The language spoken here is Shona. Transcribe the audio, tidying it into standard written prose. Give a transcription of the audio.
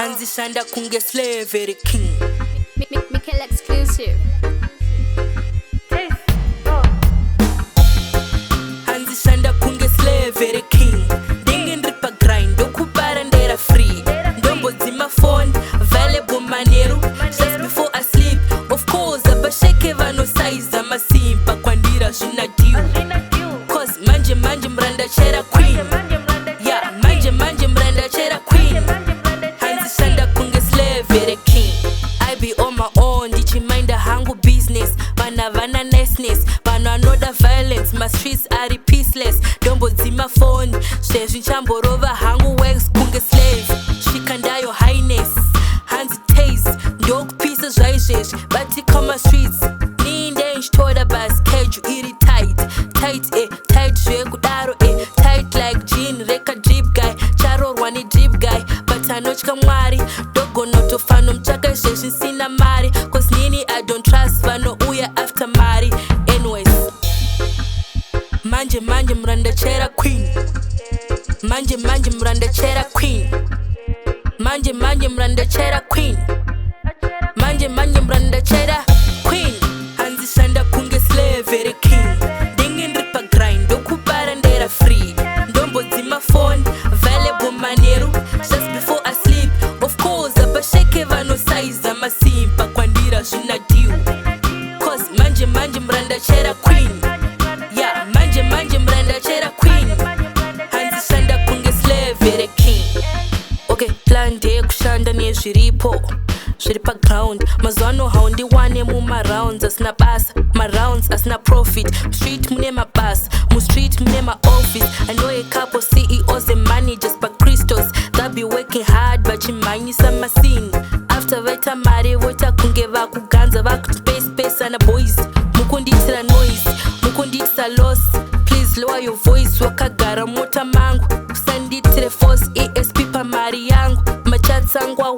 Shanda kunge slave very king. Mikkel exclusive. Hanzi shanda kunge slave very king. Dingin ripa grind, doku barandera free. Ndombo zima phone, valuable maneru. Just before I sleep, of course, abasheke vano size amasimba kwandira jina diu. Cause manje mranda chera queen. Yeah, manje mranda chera queen. Very king. I be on my own, dichi mind the hangu business. Vana niceness, vana another violence. My streets are peaceless. Dombo zima phone, sheshi chambo rova hangu wax kunge slave. Shikanda your highness, hands Taisey, dog pieces raises. But it come my streets, ninde inshtoda bas cage iri tight, tight kudaro tight like jean reka drip guy, charo rwani drip guy. But I know kamwari dogo noto fano mchaka sheshi sina mari. Cause nini I don't trust vano uya after mari. Anyways, manje mranda chera queen. Manje mranda chera queen. Manje mranda chera queen. Manje mranda chera queen. Hanzi shanda kunge slave very king. Dingin ripa grind doku barandera free. Ndombo zima phone, valuable maneru. Just before I sleep, of course, abasheke vano size amasimba kwandira jina diu. Cause manje mranda chera queen. Yeah, manje mranda chera queen. Hanzi shanda kunge slave very king. Okay, plan day kushanda niye zviripo zviripa ground. Mazuano haundi wane muma rounds asina basa. Ma rounds asina profit. Street mune mabasa, mu street mune ma office. I know a couple CEOs and managers but Christos that be working hard but chimanyisa masini. After veta mari vota kunge vakuganza space and boys. Mukunditira noise, mukunditira loss. Please lower your voice wakagara mota mangu. Usanditire force ESP pa mari yangu. Machatsa ngwa